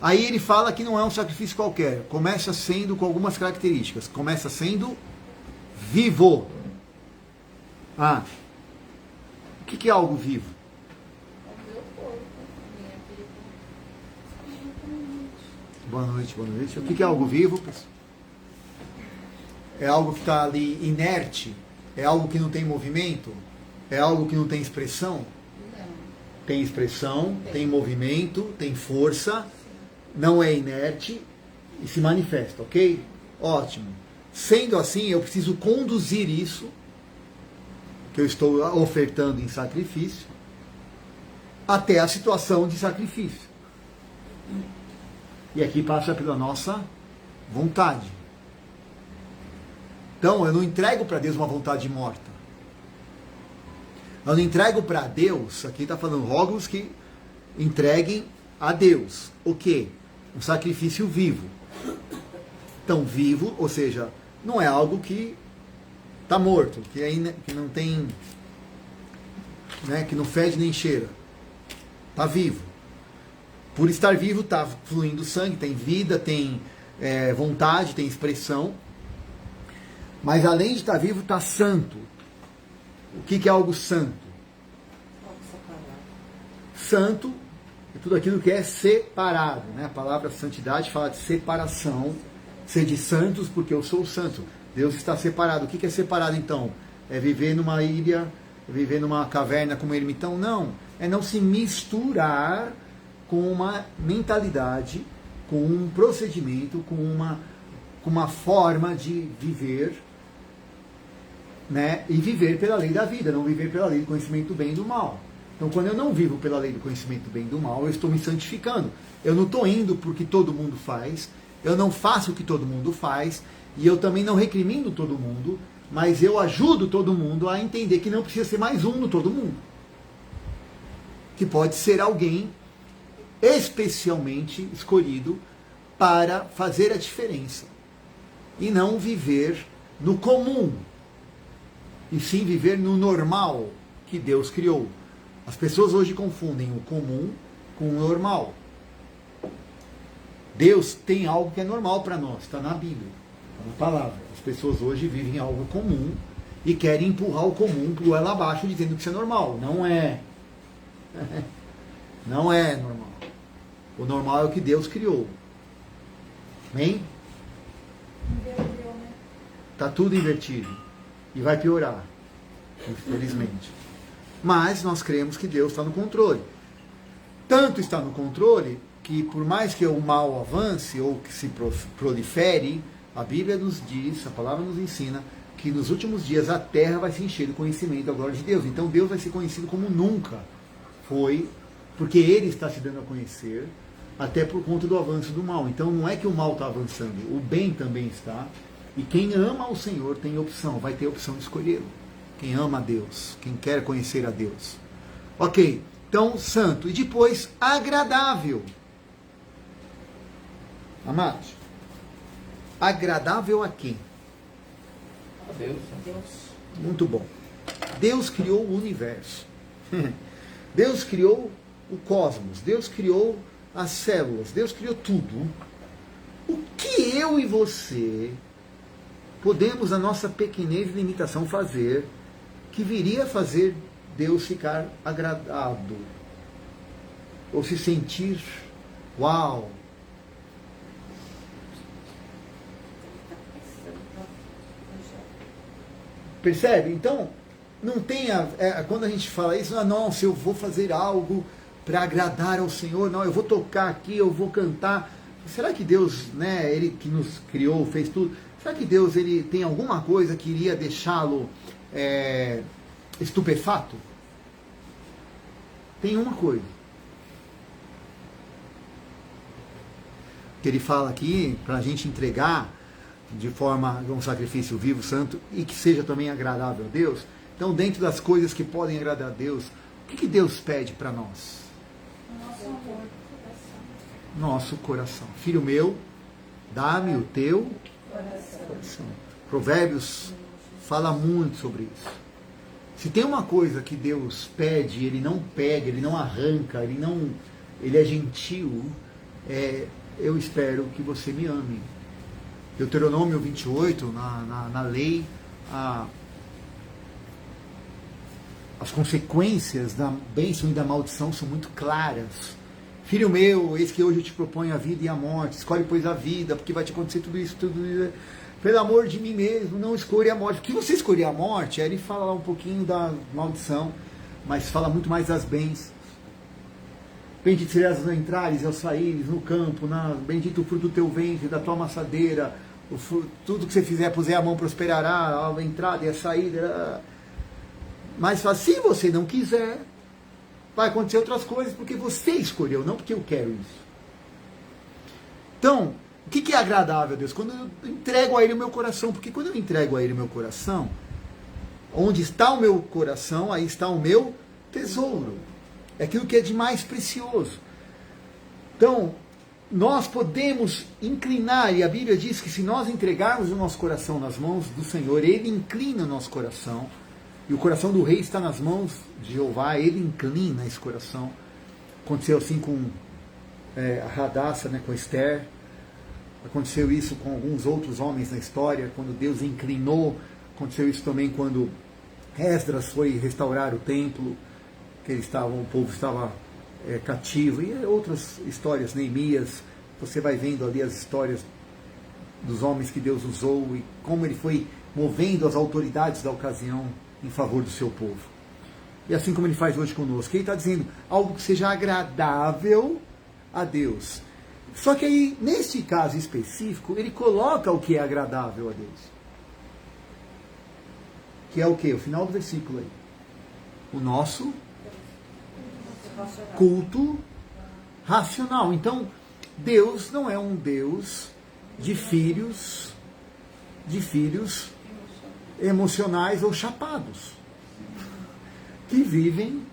Aí ele fala que não é um sacrifício qualquer, começa sendo com algumas características, começa sendo vivo. Ah, o que é algo vivo? O meu corpo, minha vida. Boa noite, boa noite. O que é algo vivo, pessoal? É algo que está ali inerte? É algo que não tem movimento? É algo que não tem expressão? Não. Tem expressão, tem movimento, tem força, não é inerte e se manifesta, ok? Ótimo. Sendo assim, eu preciso conduzir isso que eu estou ofertando em sacrifício até a situação de sacrifício. E aqui passa pela nossa vontade. Então, eu não entrego para Deus uma vontade morta. Eu não entrego para Deus, aqui está falando rogo-vos que entreguem a Deus. O quê? Um sacrifício vivo. Então, vivo, ou seja, não é algo que está morto, que não tem, né, que não fede nem cheira. Está vivo. Por estar vivo, está fluindo sangue, tem vida, tem vontade, tem expressão. Mas além de estar vivo, está santo. O que é algo santo? Santo é tudo aquilo que é separado. Né? A palavra santidade fala de separação. Sede santos porque eu sou santo. Deus está separado. O que é separado então? É viver numa ilha, é viver numa caverna como ermitão? Não. É não se misturar com uma mentalidade, com um procedimento, com uma forma de viver, né? E viver pela lei da vida, não viver pela lei do conhecimento do bem e do mal. Então, quando eu não vivo pela lei do conhecimento do bem e do mal, eu estou me santificando. Eu não estou indo porque todo mundo faz, eu não faço o que todo mundo faz, e eu também não recrimino todo mundo, mas eu ajudo todo mundo a entender que não precisa ser mais um no todo mundo. Que pode ser alguém especialmente escolhido para fazer a diferença. E não viver no comum, e sim viver no normal que Deus criou. As pessoas hoje confundem o comum com o normal. Deus tem algo que é normal para nós, está na Bíblia, está na palavra. As pessoas hoje vivem algo comum e querem empurrar o comum para o ela abaixo, dizendo que isso é normal. Não é. Não é normal. O normal é o que Deus criou. Amém? Inverteu, né? Está tudo invertido. E vai piorar, infelizmente. Mas nós cremos que Deus está no controle. Tanto está no controle que por mais que o mal avance ou que se prolifere, a Bíblia nos diz, a palavra nos ensina, que nos últimos dias a terra vai se encher do conhecimento da glória de Deus. Então Deus vai ser conhecido como nunca foi, porque Ele está se dando a conhecer, até por conta do avanço do mal. Então não é que o mal está avançando, o bem também está. E quem ama o Senhor tem opção, vai ter opção de escolhê-lo. Quem ama a Deus, quem quer conhecer a Deus. Ok, então santo. E depois agradável. Amados, agradável a quem? Deus. Muito bom. Deus criou o universo. Deus criou o cosmos, Deus criou as células, Deus criou tudo. O que eu e você podemos, na nossa pequenez e limitação, fazer que viria a fazer Deus ficar agradado? Ou se sentir, uau! Percebe? Então, não tem quando a gente fala isso, nossa, eu vou fazer algo para agradar ao Senhor, não, eu vou tocar aqui, eu vou cantar. Será que Deus, né, Ele que nos criou, fez tudo, será que Deus ele tem alguma coisa que iria deixá-lo estupefato? Tem uma coisa. Que Ele fala aqui, para a gente entregar de forma, um sacrifício vivo, santo, e que seja também agradável a Deus. Então, dentro das coisas que podem agradar a Deus, o que Deus pede para nós? Nosso amor, Nosso coração. Filho meu, dá-me o teu coração. Provérbios fala muito sobre isso. Se tem uma coisa que Deus pede, Ele não pega, Ele não arranca, Ele é gentil, eu espero que você me ame. Deuteronômio 28, na lei, as consequências da bênção e da maldição são muito claras. Filho meu, eis que hoje eu te proponho a vida e a morte. Escolhe, pois, a vida, porque vai te acontecer tudo isso. Pelo amor de mim mesmo, não escolha a morte. Porque você escolher a morte, aí ele fala lá um pouquinho da maldição, mas fala muito mais das bênçãos. Bendito serás ao entrares e ao saíres, no campo, bendito o fruto do teu ventre, da tua amassadeira, tudo que você fizer, puser a mão, prosperará, a entrada e a saída. Mas se você não quiser, vai acontecer outras coisas, porque você escolheu, não porque eu quero isso. Então, o que é agradável a Deus? Quando eu entrego a Ele o meu coração, porque quando eu entrego a Ele o meu coração, onde está o meu coração, aí está o meu tesouro. É aquilo que é de mais precioso. Então, nós podemos inclinar, e a Bíblia diz que se nós entregarmos o nosso coração nas mãos do Senhor, Ele inclina o nosso coração, e o coração do rei está nas mãos de Jeová, Ele inclina esse coração. Aconteceu assim com Hadassah, né, com Esther, aconteceu isso com alguns outros homens na história, quando Deus inclinou, aconteceu isso também quando Esdras foi restaurar o templo, que o povo estava cativo, e outras histórias, Neemias, você vai vendo ali as histórias dos homens que Deus usou e como Ele foi movendo as autoridades da ocasião em favor do seu povo. E assim como Ele faz hoje conosco, Ele está dizendo algo que seja agradável a Deus. Só que aí, neste caso específico, Ele coloca o que é agradável a Deus. Que é o quê? O final do versículo aí. O nosso culto racional. Então, Deus não é um Deus de filhos emocionais ou chapados, que vivem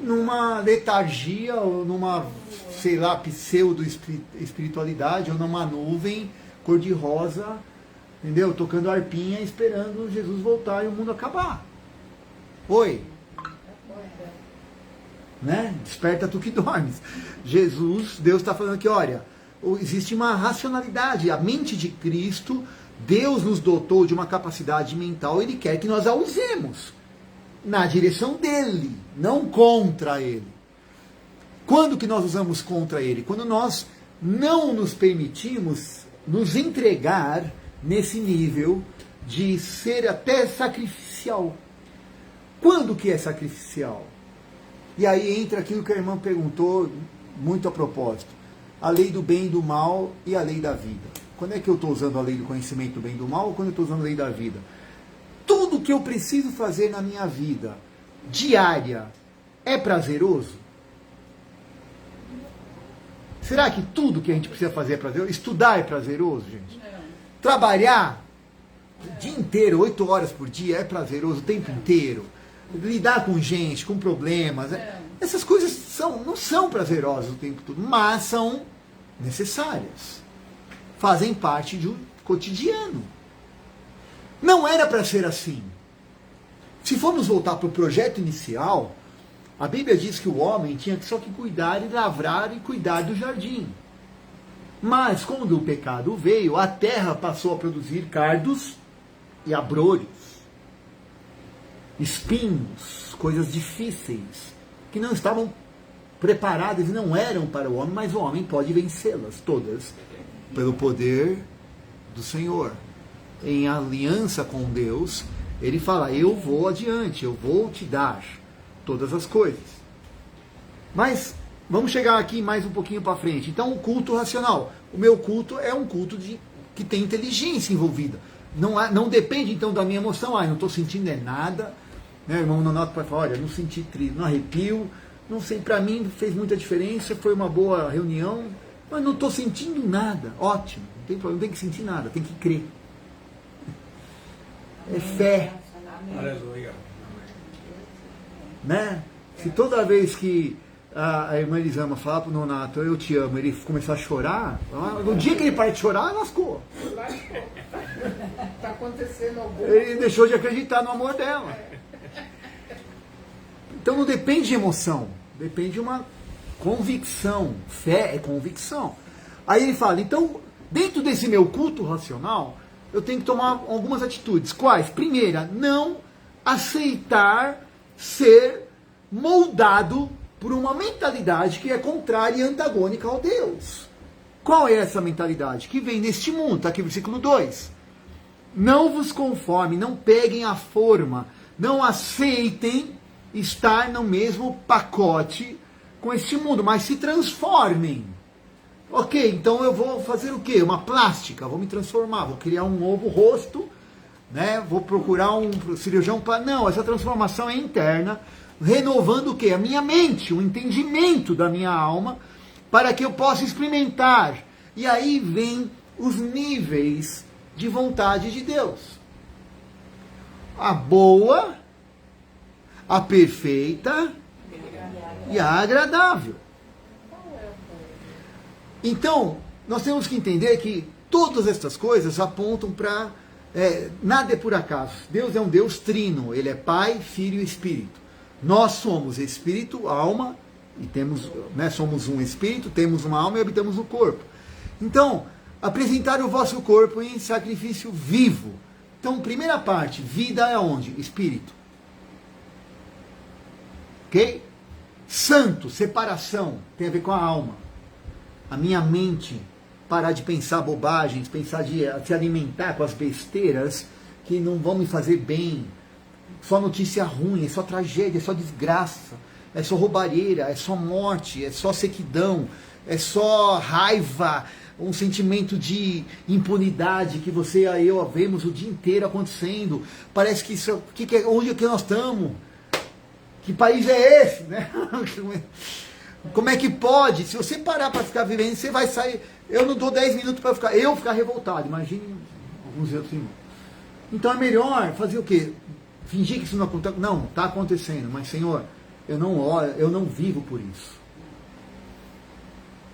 numa letargia ou numa, sei lá, pseudo-espiritualidade ou numa nuvem cor-de-rosa, entendeu? Tocando arpinha, esperando Jesus voltar e o mundo acabar. Oi? Né? Desperta tu que dormes. Deus está falando aqui, olha, existe uma racionalidade, a mente de Cristo, Deus nos dotou de uma capacidade mental, Ele quer que nós a usemos na direção dEle, não contra Ele. Quando que nós usamos contra Ele? Quando nós não nos permitimos nos entregar nesse nível de ser até sacrificial. Quando que é sacrificial? E aí entra aquilo que a irmã perguntou, muito a propósito. A lei do bem e do mal e a lei da vida. Quando é que eu estou usando a lei do conhecimento do bem e do mal ou quando eu estou usando a lei da vida? Tudo que eu preciso fazer na minha vida diária é prazeroso? Será que tudo que a gente precisa fazer é prazeroso? Estudar é prazeroso, gente? Não. Trabalhar o dia inteiro, 8 horas por dia, é prazeroso o tempo inteiro? Lidar com gente, com problemas, essas coisas não são prazerosas o tempo todo, mas são necessárias. Fazem parte do cotidiano. Não era para ser assim. Se formos voltar para o projeto inicial, A Bíblia diz que o homem tinha só que cuidar e lavrar e cuidar do jardim. Mas quando o pecado veio, a terra passou a produzir cardos e abrolhos, espinhos, coisas difíceis, que não estavam preparadas e não eram para o homem, mas o homem pode vencê-las todas pelo poder do Senhor. Em aliança com Deus, ele fala, eu vou adiante, eu vou te dar todas as coisas. Mas vamos chegar aqui mais um pouquinho para frente. Então, o culto racional. O meu culto é um culto que tem inteligência envolvida. Não depende, então, da minha emoção. Não estou sentindo nada. Né? O irmão Nonato vai falar, olha, não senti triste, não arrepio. Não sei, para mim fez muita diferença, foi uma boa reunião. Mas não estou sentindo nada. Ótimo, não tem problema, não tem que sentir nada, tem que crer. É fé. Aleluia. Né? Se toda vez que a irmã Elisama falar pro Nonato, eu te amo, ele começar a chorar, no dia que ele para de chorar, lascou. Está acontecendo alguma Ele deixou de acreditar no amor dela. Então não depende de emoção, depende de uma convicção. Fé é convicção. Aí ele fala, então, dentro desse meu culto racional, eu tenho que tomar algumas atitudes. Quais? Primeira, não aceitar ser moldado por uma mentalidade que é contrária e antagônica ao Deus. Qual é essa mentalidade? Que vem neste mundo, está aqui no versículo 2. Não vos conforme, não peguem a forma, não aceitem estar no mesmo pacote com este mundo, mas se transformem. Ok, então eu vou fazer o quê? Uma plástica, vou me transformar, vou criar um novo rosto, né? Vou procurar um cirurgião para... Não, essa transformação é interna, renovando o quê? A minha mente, o entendimento da minha alma, para que eu possa experimentar. E aí vem os níveis de vontade de Deus. A boa, a perfeita e a agradável. Então, nós temos que entender que todas estas coisas apontam para... nada é por acaso. Deus é um Deus trino. Ele é Pai, Filho e Espírito. Nós somos Espírito, alma, e temos, né, somos um Espírito, temos uma alma e habitamos no corpo. Então, apresentar o vosso corpo em sacrifício vivo. Então, primeira parte, vida é onde? Espírito. Ok? Santo, separação, tem a ver com a alma. A minha mente parar de pensar bobagens, pensar de se alimentar com as besteiras que não vão me fazer bem. Só notícia ruim, é só tragédia, é só desgraça, é só roubalheira, é só morte, é só sequidão, é só raiva, um sentimento de impunidade que você e eu vemos o dia inteiro acontecendo. Parece que isso, onde é que nós estamos? Que país é esse? Né? Como é que pode? Se você parar para ficar vivendo, você vai sair. Eu não dou 10 minutos para ficar revoltado. Imagine alguns outros irmãos. Então é melhor fazer o quê? Fingir que isso não acontece. Não, está acontecendo. Mas, Senhor, eu não vivo por isso.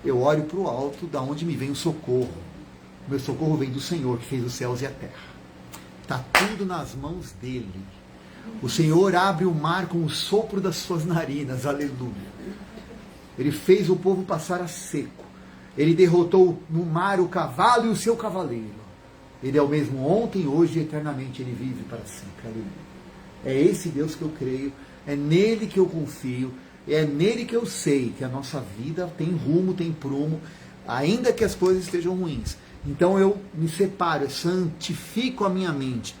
Eu olho para o alto, da onde me vem o socorro. Meu socorro vem do Senhor, que fez os céus e a terra. Está tudo nas mãos dele. O Senhor abre o mar com o sopro das suas narinas. Aleluia. Ele fez o povo passar a seco. Ele derrotou no mar o cavalo e o seu cavaleiro. Ele é o mesmo ontem, hoje e eternamente. Ele vive para sempre. Aleluia. É esse Deus que eu creio. É nele que eu confio. É nele que eu sei que a nossa vida tem rumo, tem prumo, ainda que as coisas estejam ruins. Então eu me separo, eu santifico a minha mente,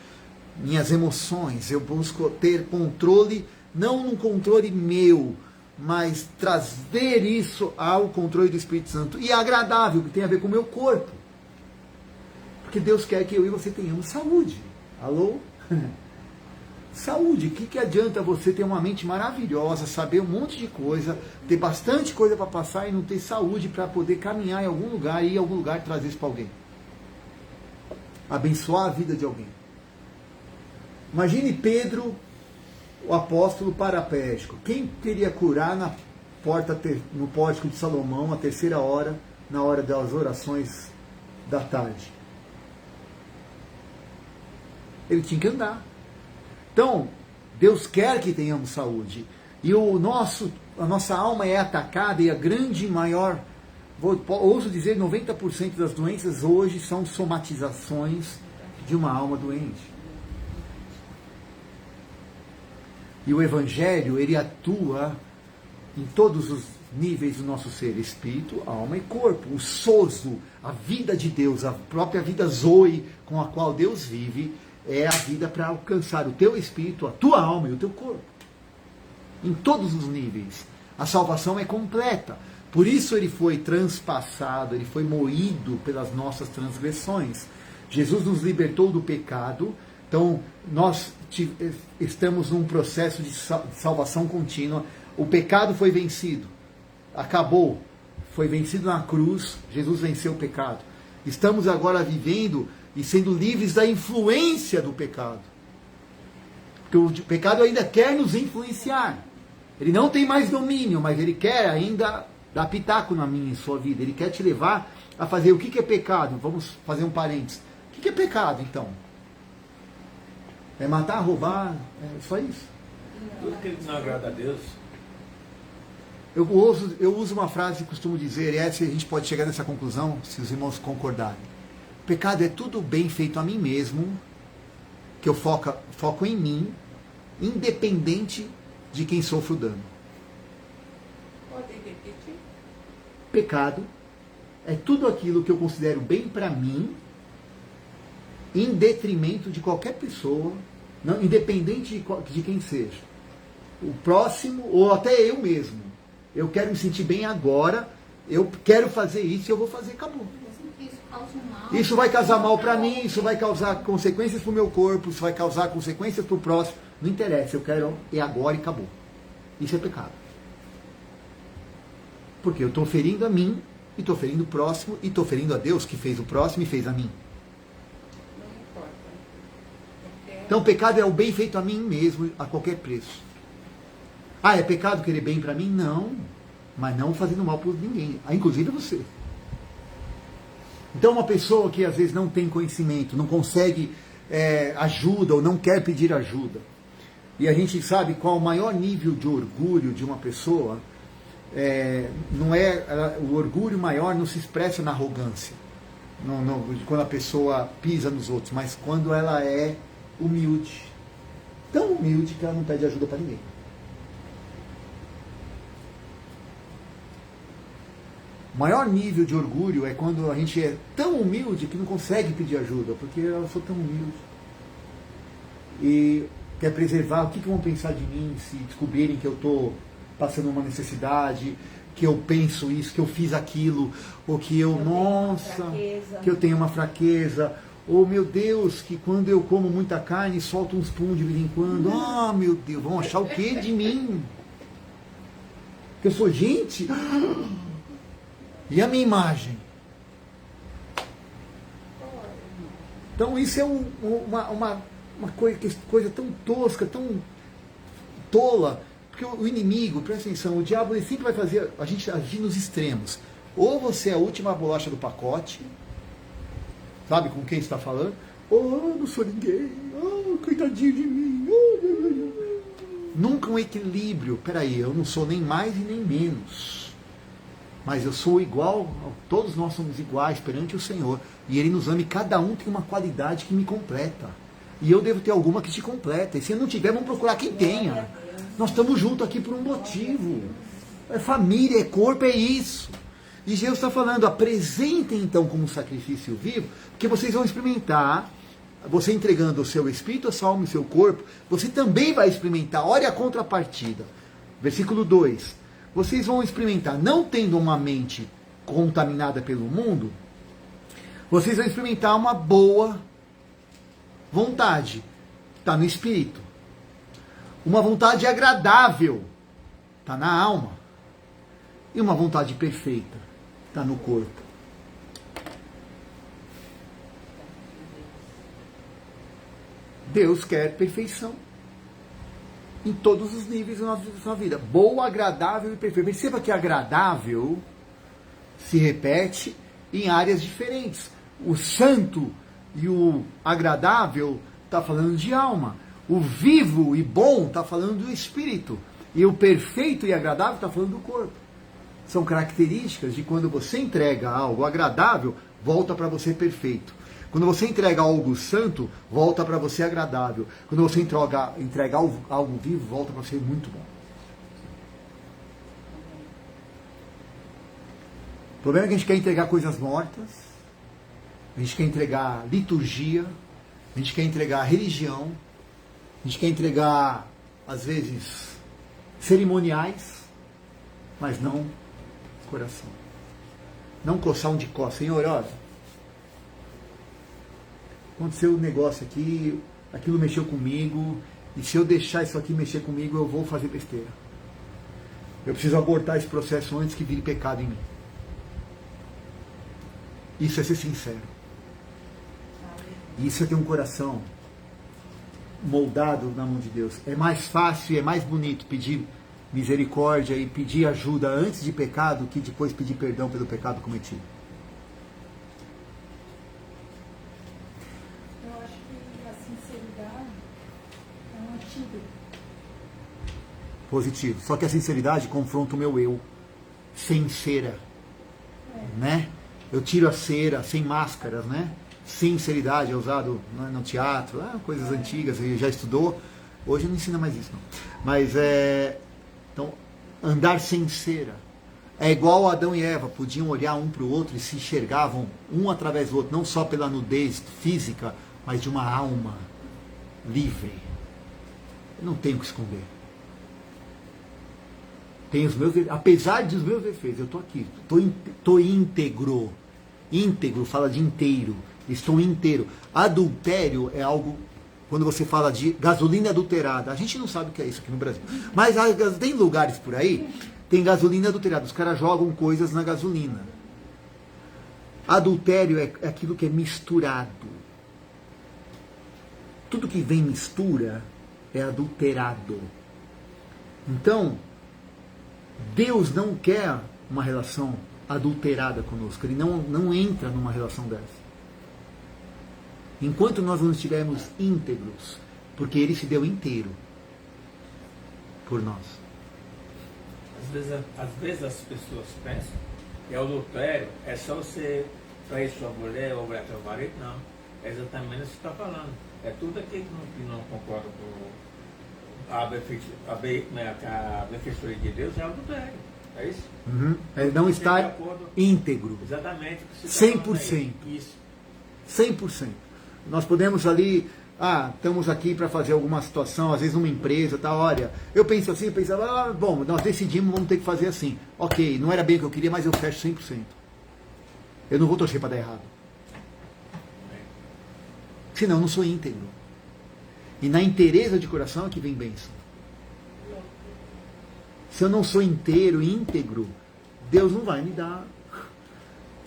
minhas emoções. Eu busco ter controle, não um controle meu, mas trazer isso ao controle do Espírito Santo. E é agradável, que tem a ver com o meu corpo. Porque Deus quer que eu e você tenhamos saúde. Alô? Saúde. O que adianta você ter uma mente maravilhosa, saber um monte de coisa, ter bastante coisa para passar e não ter saúde para poder caminhar em algum lugar e ir em algum lugar e trazer isso para alguém? Abençoar a vida de alguém. Imagine Pedro, o apóstolo paraplégico. Quem queria curar na porta, no pórtico de Salomão, a 3ª hora, na hora das orações da tarde? Ele tinha que andar. Então, Deus quer que tenhamos saúde. E a nossa alma é atacada, e a grande maior, ouso dizer, 90% das doenças hoje são somatizações de uma alma doente. E o Evangelho, ele atua em todos os níveis do nosso ser, espírito, alma e corpo. O sozo, a vida de Deus, a própria vida Zoe com a qual Deus vive, é a vida para alcançar o teu espírito, a tua alma e o teu corpo. Em todos os níveis. A salvação é completa. Por isso ele foi transpassado, ele foi moído pelas nossas transgressões. Jesus nos libertou do pecado. Então, nós estamos num processo de salvação contínua. O pecado foi vencido. Acabou. Foi vencido na cruz. Jesus venceu o pecado. Estamos agora vivendo e sendo livres da influência do pecado. Porque o pecado ainda quer nos influenciar. Ele não tem mais domínio, mas ele quer ainda dar pitaco na minha e sua vida. Ele quer te levar a fazer o que é pecado. Vamos fazer um parênteses. O que é pecado, então? É matar, roubar, é só isso. Tudo que não agrada a Deus. Eu uso uma frase que costumo dizer, e essa a gente pode chegar nessa conclusão, se os irmãos concordarem. Pecado é tudo bem feito a mim mesmo, que eu foco em mim, independente de quem sofre o dano. Pode repetir? Pecado é tudo aquilo que eu considero bem para mim, em detrimento de qualquer pessoa, não, independente de quem seja. O próximo, ou até eu mesmo. Eu quero me sentir bem agora, eu quero fazer isso e eu vou fazer, acabou. Isso vai causar mal para mim, isso vai causar consequências para o meu corpo, isso vai causar consequências para o próximo. Não interessa, eu quero é agora e acabou. Isso é pecado. Porque eu estou ferindo a mim, e estou ferindo o próximo, e estou ferindo a Deus que fez o próximo e fez a mim. Então o pecado é o bem feito a mim mesmo, a qualquer preço. Ah, é pecado querer bem para mim? Não. Mas não fazendo mal por ninguém, inclusive você. Então uma pessoa que às vezes não tem conhecimento, não consegue ajuda ou não quer pedir ajuda, e a gente sabe qual o maior nível de orgulho de uma pessoa, o orgulho maior não se expressa na arrogância, quando a pessoa pisa nos outros, mas quando ela é humilde. Tão humilde que ela não pede ajuda para ninguém. O maior nível de orgulho é quando a gente é tão humilde que não consegue pedir ajuda, porque eu sou tão humilde. E quer preservar o que vão pensar de mim se descobrirem que eu estou passando uma necessidade, que eu penso isso, que eu fiz aquilo, ou que que eu tenho uma fraqueza, ou meu Deus, que quando eu como muita carne solto uns pum de vez em quando. Ah, meu Deus, vão achar o que de mim? Que eu sou gente? E a minha imagem? Então isso é uma coisa tão tosca, tão tola, porque o inimigo, presta atenção, o diabo ele sempre vai fazer a gente agir nos extremos. Ou você é a última bolacha do pacote, sabe com quem está falando? Oh, não sou ninguém, oh, coitadinho de mim. Nunca um equilíbrio. Peraí, eu não sou nem mais e nem menos. Mas eu sou igual, todos nós somos iguais perante o Senhor. E Ele nos ama e cada um tem uma qualidade que me completa. E eu devo ter alguma que te completa. E se não tiver, vamos procurar quem tenha. Nós estamos juntos aqui por um motivo. É família, é corpo, é isso. E Jesus está falando, apresentem então como sacrifício vivo, porque vocês vão experimentar, você entregando o seu espírito, a sua alma e o seu corpo, você também vai experimentar, olha a contrapartida. Versículo 2. Vocês vão experimentar, não tendo uma mente contaminada pelo mundo, vocês vão experimentar uma boa vontade, está no espírito. Uma vontade agradável, está na alma. E uma vontade perfeita, está no corpo. Deus quer perfeição em todos os níveis da nossa vida. Boa, agradável e perfeita. Perceba que agradável se repete em áreas diferentes. O santo e o agradável está falando de alma. O vivo e bom está falando do espírito. E o perfeito e agradável está falando do corpo. São características de quando você entrega algo agradável, volta para você perfeito. Quando você entrega algo santo, volta para você agradável. Quando você entrega algo vivo, volta para você muito bom. O problema é que a gente quer entregar coisas mortas, a gente quer entregar liturgia, a gente quer entregar religião, a gente quer entregar, às vezes, cerimoniais, mas não coração. Não coçar onde coça. Senhor, olha, aconteceu um negócio aqui, aquilo mexeu comigo, e se eu deixar isso aqui mexer comigo, eu vou fazer besteira. Eu preciso abortar esse processo antes que vire pecado em mim. Isso é ser sincero. Isso é ter um coração moldado na mão de Deus. É mais fácil e é mais bonito pedir misericórdia e pedir ajuda antes de pecado que depois pedir perdão pelo pecado cometido. Eu acho que a sinceridade é um antídoto. Positivo. Só que a sinceridade confronta o meu eu. Sem cera. Né? Eu tiro a cera, sem máscaras, né? Sinceridade é usado no teatro, coisas antigas, ele já estudou. Hoje não ensina mais isso, não. Mas então, andar sem cera. É igual Adão e Eva, podiam olhar um para o outro e se enxergavam um através do outro, não só pela nudez física, mas de uma alma livre. Eu não tenho o que esconder. Tenho os meus, apesar dos meus defeitos, eu estou aqui, estou íntegro. Íntegro fala de inteiro. Estou inteiro. Adultério é algo, quando você fala de gasolina adulterada, a gente não sabe o que é isso aqui no Brasil. Mas tem lugares por aí, tem gasolina adulterada. Os caras jogam coisas na gasolina. Adultério é aquilo que é misturado. Tudo que vem mistura é adulterado. Então, Deus não quer uma relação adulterada conosco. Ele não entra numa relação dessa. Enquanto nós não estivermos íntegros, porque Ele se deu inteiro por nós. Às vezes as pessoas pensam que o adultério é só você trair sua mulher ou mulher seu marido. Não. É exatamente isso que você está falando. É tudo aquilo que não concorda com a benfeitoria de Deus, é adultério. É isso? Uhum. Ele não está íntegro. Exatamente. 100%. Isso. 100%. Nós podemos ali, estamos aqui para fazer alguma situação, às vezes numa empresa, tá, olha, eu penso assim, eu pensava, bom, nós decidimos, vamos ter que fazer assim. Ok, não era bem o que eu queria, mas eu fecho 100%. Eu não vou torcer para dar errado. Senão eu não sou íntegro. E na inteireza de coração é que vem bênção. Se eu não sou inteiro, íntegro, Deus não vai me dar.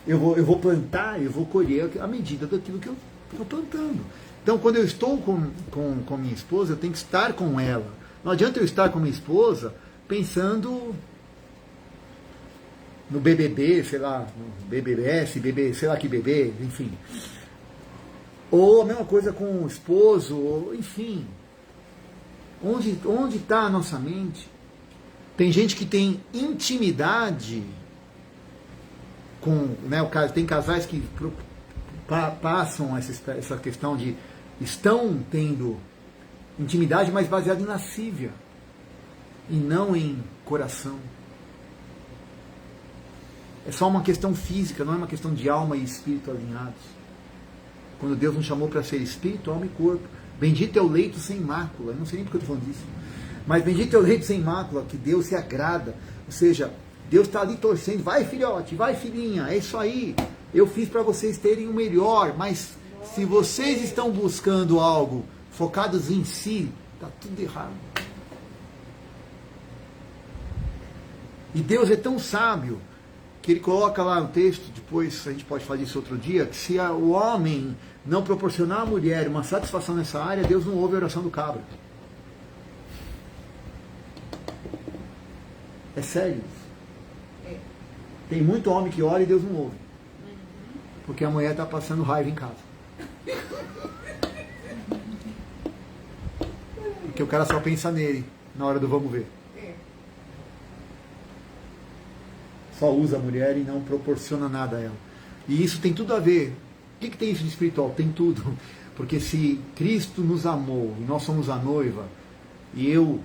Eu vou plantar, eu vou colher a medida daquilo que eu estou plantando. Então, quando eu estou com minha esposa, eu tenho que estar com ela. Não adianta eu estar com minha esposa pensando no BBB, sei lá, no BBS, sei lá que bebê, enfim. Ou a mesma coisa com o esposo, ou, enfim. Onde está a nossa mente? Tem gente que tem intimidade com, né, tem casais que passam essa questão de estão tendo intimidade, mas baseada em lascívia e não em coração. É só uma questão física, não é uma questão de alma e espírito alinhados. Quando Deus nos chamou para ser espírito, alma e corpo. Bendito é o leito sem mácula. Eu não sei nem porque eu estou falando disso. Mas bendito é o leito sem mácula, que Deus se agrada. Ou seja, Deus está ali torcendo. Vai, filhote, vai, filhinha. É isso aí. Eu fiz para vocês terem o melhor. Mas se vocês estão buscando algo focados em si, está tudo errado. E Deus é tão sábio que Ele coloca lá no texto, depois a gente pode falar disso outro dia, que se o homem não proporcionar à mulher uma satisfação nessa área, Deus não ouve a oração do cabra. É sério isso. Tem muito homem que ora e Deus não ouve. Porque a mulher está passando raiva em casa. Porque o cara só pensa nele na hora do vamos ver. só usa a mulher e não proporciona nada a ela. E isso tem tudo a ver. O que tem isso de espiritual? Tem tudo. Porque se Cristo nos amou e nós somos a noiva, e eu,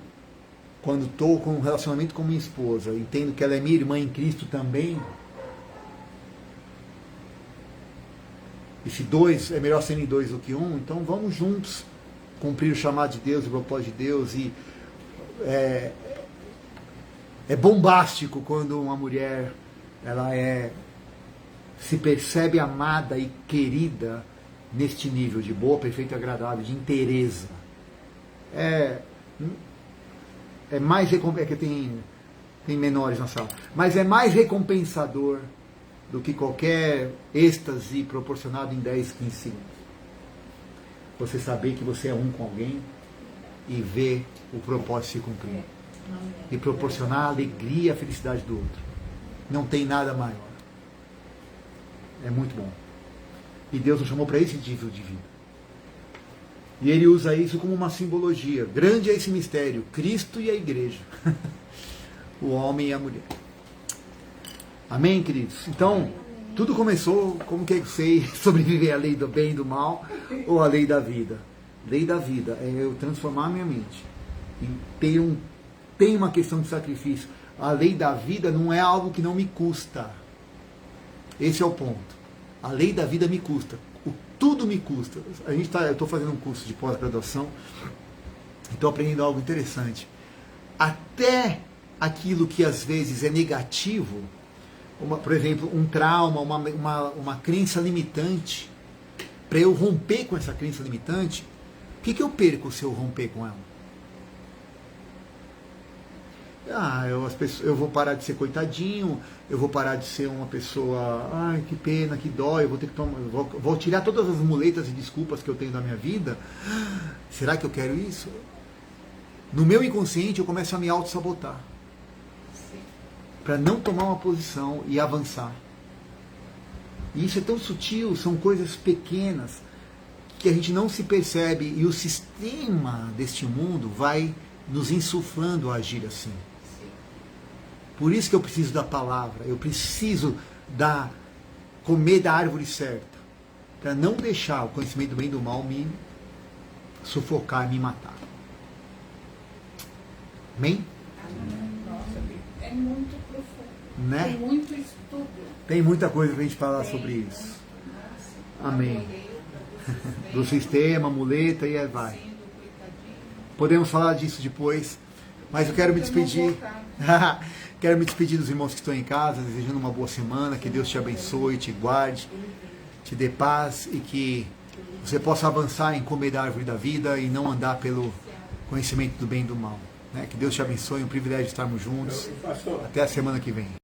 quando estou com um relacionamento com minha esposa, entendo que ela é minha irmã em Cristo também, e se dois, é melhor serem dois do que um, então vamos juntos cumprir o chamado de Deus, o propósito de Deus. E é bombástico quando uma mulher se percebe amada e querida neste nível de boa, perfeita e agradável, de inteireza. É mais recompensador, que tem menores na sala, mas é mais recompensador do que qualquer êxtase proporcionado em 10, 15 segundos. Você saber que você é um com alguém e ver o propósito se cumprir. E proporcionar a alegria e a felicidade do outro. Não tem nada maior. É muito bom. E Deus nos chamou para esse nível de vida. E Ele usa isso como uma simbologia. Grande é esse mistério. Cristo e a igreja. O homem e a mulher. Amém, queridos? Então, tudo começou, como que eu sei sobreviver à lei do bem e do mal ou à lei da vida? Lei da vida é eu transformar a minha mente. E tem uma questão de sacrifício. A lei da vida não é algo que não me custa. Esse é o ponto. A lei da vida me custa. Tudo me custa. Eu estou fazendo um curso de pós-graduação e estou aprendendo algo interessante. Até aquilo que às vezes é negativo, por exemplo, um trauma, uma crença limitante, para eu romper com essa crença limitante, o que eu perco se eu romper com ela? Eu vou parar de ser coitadinho, eu vou parar de ser uma pessoa, ai, que pena, que dói, eu vou ter que vou tirar todas as muletas e desculpas que eu tenho da minha vida. Será que eu quero isso? No meu inconsciente eu começo a me auto-sabotar. Para não tomar uma posição e avançar. E isso é tão sutil, são coisas pequenas que a gente não se percebe e o sistema deste mundo vai nos insuflando a agir assim. Por isso que eu preciso da palavra, eu preciso comer da árvore certa, para não deixar o conhecimento do bem e do mal me sufocar, me matar. Amém? Nossa, é muito profundo. Né? Tem muito estudo. Tem muita coisa para a gente falar sobre isso. Nossa, Amém. Do sistema, muleta e aí vai. Podemos falar disso depois, mas eu quero me despedir. Quero me despedir dos irmãos que estão em casa, desejando uma boa semana, que Deus te abençoe, te guarde, te dê paz e que você possa avançar em comer da árvore da vida e não andar pelo conhecimento do bem e do mal. Né? Que Deus te abençoe, é um privilégio estarmos juntos. Até a semana que vem.